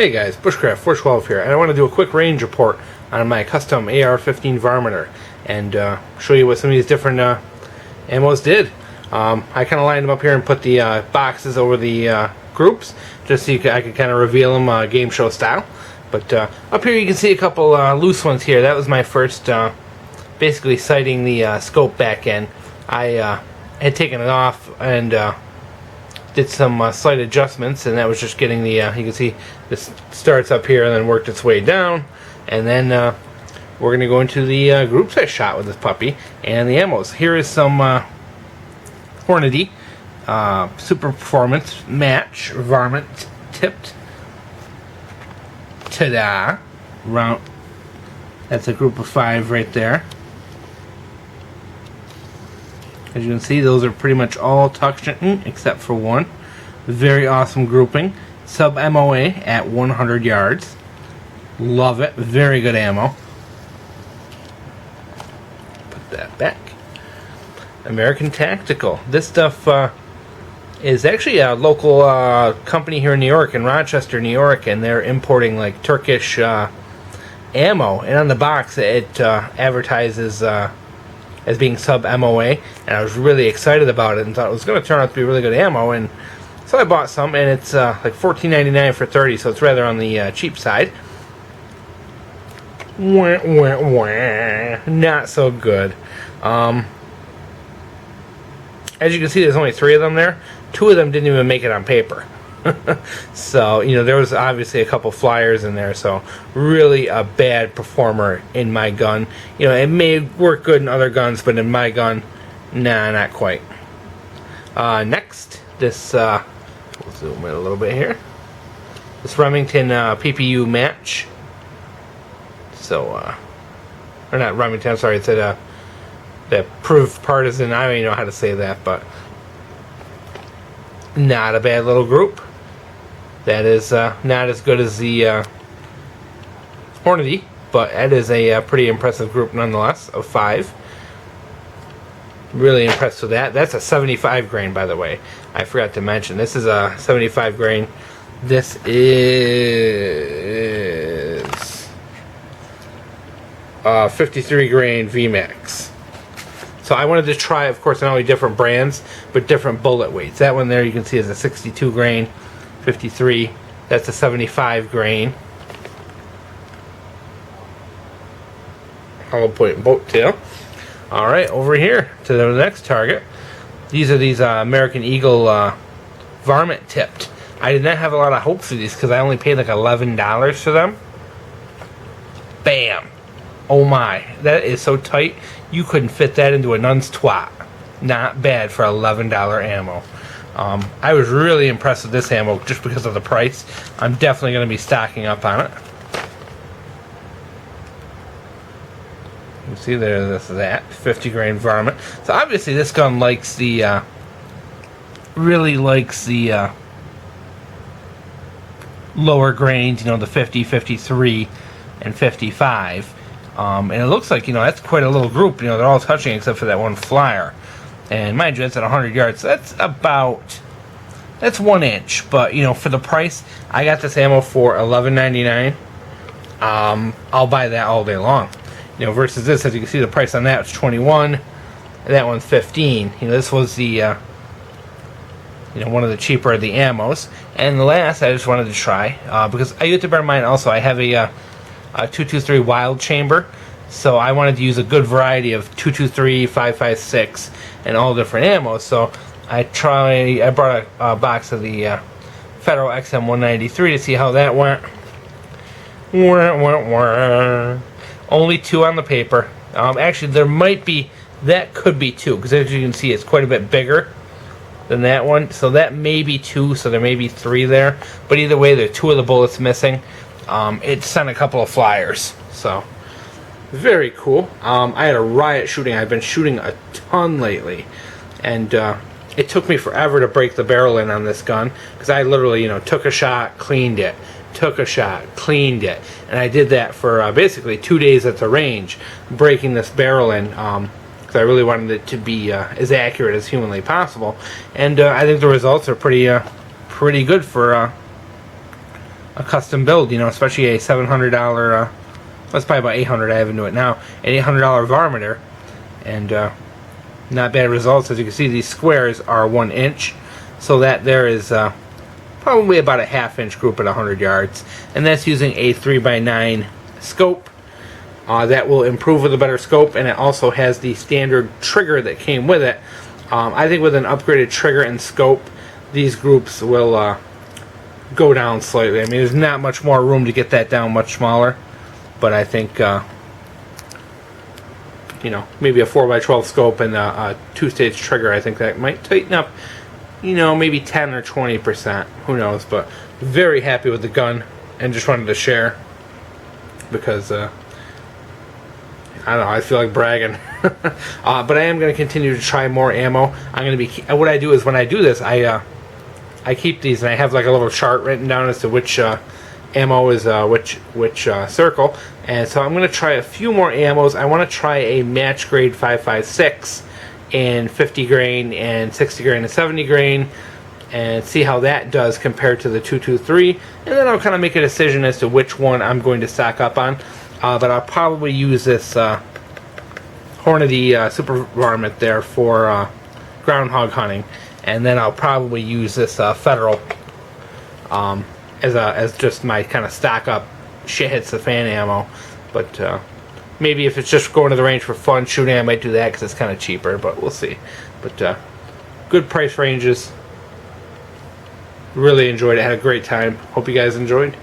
Hey guys, Bushcraft 412 here, and I want to do a quick range report on my custom ar15 varminter and show you what some of these different ammos did. I kind of lined them up here and put the boxes over the groups just so I could kind of reveal them game show style. But up here you can see a couple loose ones here. That was my first basically sighting the scope back end. I had taken it off and did some slight adjustments, and that was just getting the you can see this starts up here and then worked its way down, and then we're going to go into the groups I shot with this puppy and the ammos. Here is some hornady super performance match varmint tipped. Ta-da! Round. That's a group of 5 right there. As you can see, those are pretty much all tuck-shooting except for one. Very awesome grouping. Sub Moa at 100 yards. Love it. Very good ammo. Put that back. American Tactical. This stuff is actually a local company here in New York, in Rochester, New York, and they're importing like Turkish ammo. And on the box, it advertises as being sub Moa, and I was really excited about it and thought it was going to turn out to be really good ammo, and so I bought some, and it's like $14.99 for 30, so it's rather on the cheap side. Wah, wah, wah. Not so good. As you can see, there's only 3 of them there. 2 of them didn't even make it on paper. So, you know, there was obviously a couple flyers in there, so really a bad performer in my gun. You know, it may work good in other guns, but in my gun, nah, not quite. Next, this, we'll zoom in a little bit here. This Remington PPU match. So, or not Remington, I'm sorry, it's a the Proof Partisan, I don't even know how to say that, but not a bad little group. That is not as good as the hornady, but it is a pretty impressive group nonetheless, of 5. Really impressed with that. That's a 75 grain, by the way. I forgot to mention. This is a 75 grain. This is 53 grain VMAX. So I wanted to try, of course, not only different brands, but different bullet weights. That one there you can see is a 62 grain, 53. That's a 75 grain. Hollow point boat tail. Alright, over here to the next target. These are these American Eagle varmint tipped. I did not have a lot of hope for these because I only paid like $11 for them. Bam! Oh my, that is so tight, you couldn't fit that into a nun's twat. Not bad for $11 ammo. I was really impressed with this ammo just because of the price. I'm definitely going to be stocking up on it. You can see there, this is that 50 grain varmint. So obviously this gun likes the, really likes the lower grains, you know, the 50, 53, and 55. And it looks like, you know, that's quite a little group. You know, they're all touching except for that one flyer. And mind you, that's at 100 yards. So that's about, that's 1 inch. But, you know, for the price, I got this ammo for $11.99. I'll buy that all day long. You know, versus this, as you can see, the price on that was $21. And that one's $15. You know, this was the, you know, one of the cheaper of the ammos. And the last, I just wanted to try, because I have to bear in mind also, I have a 223 wild chamber, so I wanted to use a good variety of 223, 5.56, and all different ammo. So I brought a box of the Federal XM193 to see how that went. Only 2 on the paper. Actually, there might be, that could be 2, because as you can see, it's quite a bit bigger than that one. So that may be 2, so there may be 3 there. But either way, there are 2 of the bullets missing. It sent a couple of flyers, so very cool. I had a riot shooting. I've been shooting a ton lately, and it took me forever to break the barrel in on this gun because I literally, you know, took a shot, cleaned it, took a shot, cleaned it, and I did that for basically 2 days at the range, breaking this barrel in because I really wanted it to be as accurate as humanly possible, and I think the results are pretty good for a custom build, especially a $700, that's probably about $800, I have into it now, an $800 varminter, and not bad results. As you can see, these squares are 1 inch, so that there is probably about a ½ inch group at 100 yards, and that's using a 3x9 scope. That will improve with a better scope, and it also has the standard trigger that came with it. I think with an upgraded trigger and scope, these groups will go down slightly. I mean, there's not much more room to get that down much smaller, but I think maybe a 4x12 scope and a 2-stage trigger, I think that might tighten up, maybe 10 or 20%, who knows. But very happy with the gun, and just wanted to share because I don't know, I feel like bragging. But I am going to continue to try more ammo. I'm going to be, what I do is when I do this, I keep these, and I have like a little chart written down as to which ammo is which circle. And so I'm going to try a few more ammos. I want to try a match grade 5.56 in 50 grain and 60 grain and 70 grain, and see how that does compared to the 223. And then I'll kind of make a decision as to which one I'm going to stock up on. But I'll probably use this hornady super varmint there for groundhog hunting, and then I'll probably use this federal as just my kind of stock up shit hits the fan ammo. But maybe if it's just going to the range for fun shooting, I might do that because it's kind of cheaper, but we'll see. But good price ranges. Really enjoyed it. Had a great time. Hope you guys enjoyed.